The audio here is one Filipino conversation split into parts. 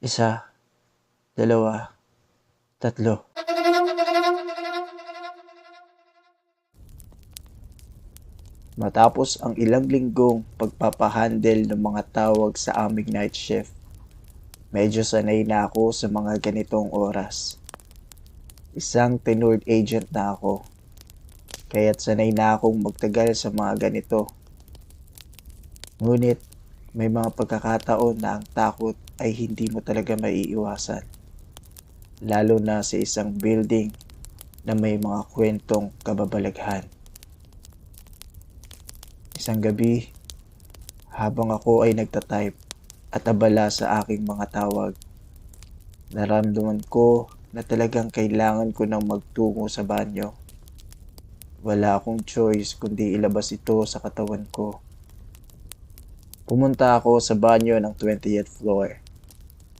Isa, dalawa, tatlo. Matapos ang ilang linggong pagpapahandle ng mga tawag sa aming night shift, medyo sanay na ako sa mga ganitong oras. Isang tenured agent na ako, kaya't sanay na akong magtagal sa mga ganito. Ngunit may mga pagkakataon na ang takot ay hindi mo talaga maiiwasan, lalo na sa isang building na may mga kwentong kababalaghan. Isang gabi, habang ako ay nagtatype at abala sa aking mga tawag, naramdaman ko na talagang kailangan ko nang magtungo sa banyo. Wala akong choice kundi ilabas ito sa katawan ko. Pumunta ako sa banyo ng 20th floor,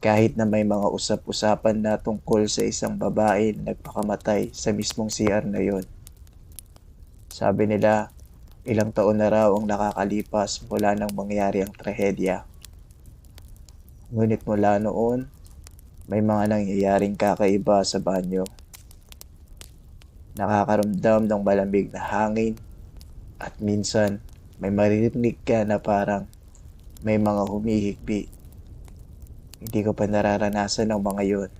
kahit na may mga usap-usapan na tungkol sa isang babae na nagpakamatay sa mismong CR na yon. Sabi nila, ilang taon na raw ang nakakalipas mula nang mangyari ang trahedya. Ngunit mula noon, may mga nangyayaring kakaiba sa banyo. Nakakaramdam ng malamig na hangin at minsan may maririnig ka na parang may mga humihigbi. Hindi ko pa nararanasan ang mga yon.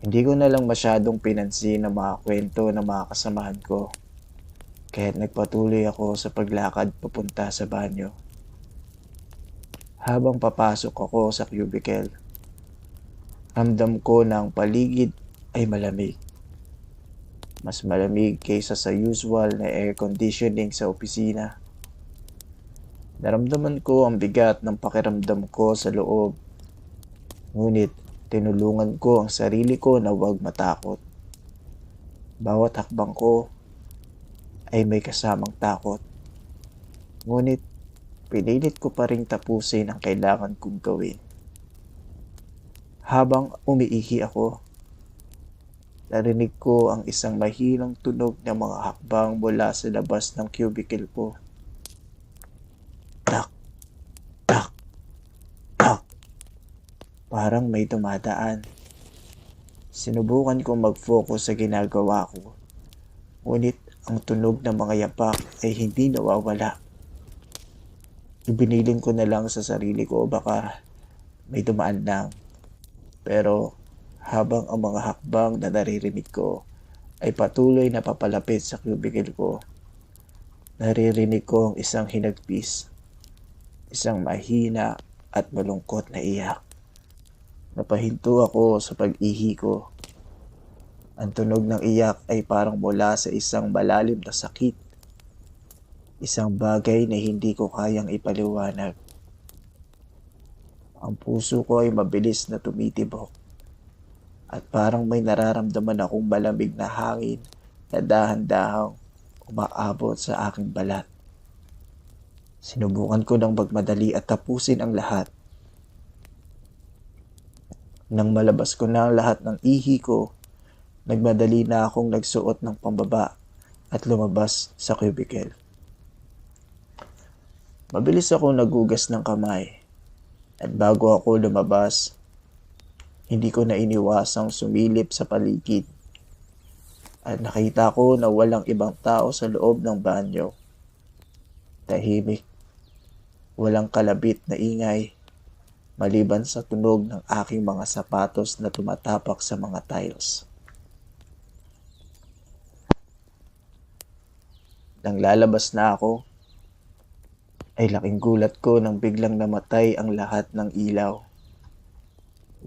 Hindi ko na lang masyadong pinansin ang mga kwento ng mga kasamahan ko, kaya't nagpatuloy ako sa paglakad papunta sa banyo. Habang papasok ako sa cubicle, ramdam ko na ang paligid ay malamig. Mas malamig kaysa sa usual na air conditioning sa opisina. Naramdaman ko ang bigat ng pakiramdam ko sa loob. Ngunit tinulungan ko ang sarili ko na huwag matakot. Bawat hakbang ko ay may kasamang takot. Ngunit pinilit ko pa ring tapusin ang kailangan kong gawin. Habang umiihi ako, narinig ko ang isang mahinang tunog ng mga hakbang mula sa labas ng cubicle ko. Tak, tak, tak. Parang may dumadaan. Sinubukan kong mag-focus sa ginagawa ko. Ngunit ang tunog ng mga yapak ay hindi nawawala. Ibiniling ko na lang sa sarili ko baka may dumaan lang. Pero habang ang mga hakbang na naririnig ko ay patuloy na papalapit sa cubicle ko, naririnig ko ang isang hinagpis, isang mahina at malungkot na iyak. Napahinto ako sa pag-ihi ko. Ang tunog ng iyak ay parang mula sa isang malalim na sakit, isang bagay na hindi ko kayang ipaliwanag. Ang puso ko ay mabilis na tumitibok at parang may nararamdaman akong malamig na hangin na dahan-dahang umaabot sa aking balat. Sinubukan ko ng magmadali at tapusin ang lahat. Nang malabas ko na ang lahat ng ihi ko, nagmadali na akong nagsuot ng pambaba at lumabas sa cubicle. Mabilis akong nagugas ng kamay at bago ako lumabas, hindi ko na iniwasang sumilip sa paligid at nakita ko na walang ibang tao sa loob ng banyo. Tahimik, walang kalabit na ingay, maliban sa tunog ng aking mga sapatos na tumatapak sa mga tiles. Nang lalabas na ako, ay laking gulat ko nang biglang namatay ang lahat ng ilaw.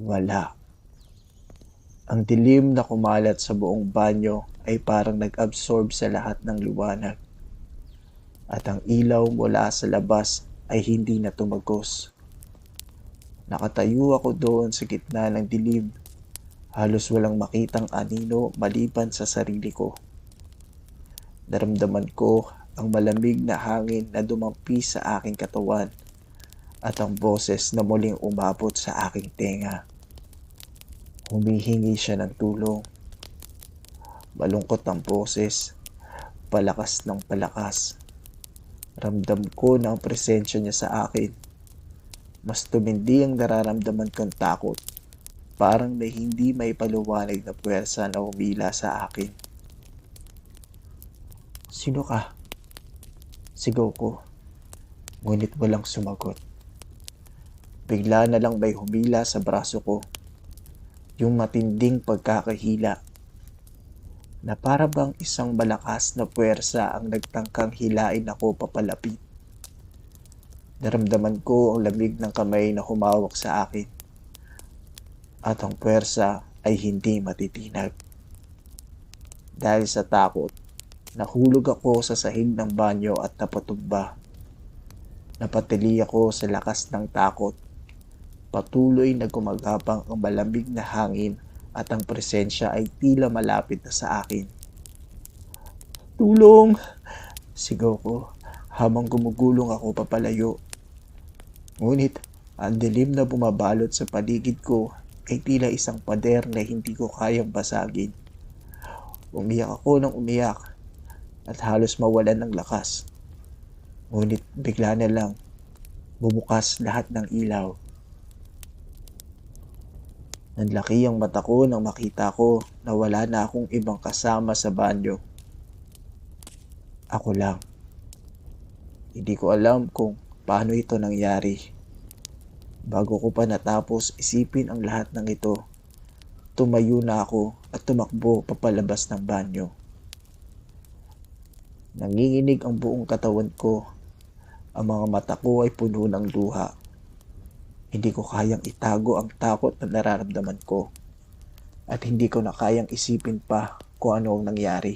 Wala. Ang dilim na kumalat sa buong banyo ay parang nag-absorb sa lahat ng liwanag. At ang ilaw mula sa labas ay hindi na tumagos. Nakatayo ako doon sa gitna ng dilim. Halos walang makitang anino maliban sa sarili ko. Naramdaman ko ang malamig na hangin na dumampi sa aking katawan at ang boses na muling umabot sa aking tenga. Humihingi siya ng tulong. Malungkot ang boses, palakas ng palakas. Ramdam ko na ang presensya niya sa akin. Mas tumindi ang nararamdaman kong takot. Parang may hindi may paluwanag na puwersa na humila sa akin. "Sino ka?" Sigaw ko, ngunit walang sumagot. Bigla na lang may humila sa braso ko, yung matinding pagkakahila, na para bang isang malakas na puwersa ang nagtangkang hilain ako papalapit. Naramdaman ko ang lamig ng kamay na humawak sa akin, at ang puwersa ay hindi matitinag. Dahil sa takot, nahulog ako sa sahig ng banyo at napatumba. Napatili ako sa lakas ng takot. Patuloy na gumagapang ang malamig na hangin at ang presensya ay tila malapit na sa akin. "Tulong!" Sigaw ko habang gumugulong ako papalayo. Ngunit ang dilim na bumabalot sa paligid ko ay tila isang pader na hindi ko kayang basagin. Umiyak ako ng umiyak at halos mawalan ng lakas. Ngunit bigla na lang bumukas lahat ng ilaw. Nanlaki ang mata ko nang makita ko na wala na akong ibang kasama sa banyo. Ako lang. Hindi ko alam kung paano ito nangyari. Bago ko pa natapos isipin ang lahat ng ito, tumayo na ako at tumakbo papalabas ng banyo. Nanginginig ang buong katawan ko. Ang mga mata ko ay puno ng luha. Hindi ko kayang itago ang takot na nararamdaman ko. At hindi ko na kayang isipin pa kung ano ang nangyari.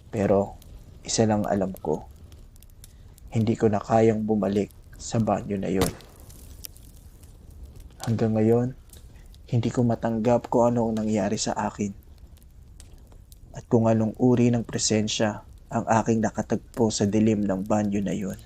Pero isa lang alam ko. Hindi ko na kayang bumalik sa banyo na yon. Hanggang ngayon, hindi ko matanggap kung ano ang nangyari sa akin. At kung anong uri ng presensya ang aking nakatagpo sa dilim ng banyo na yon.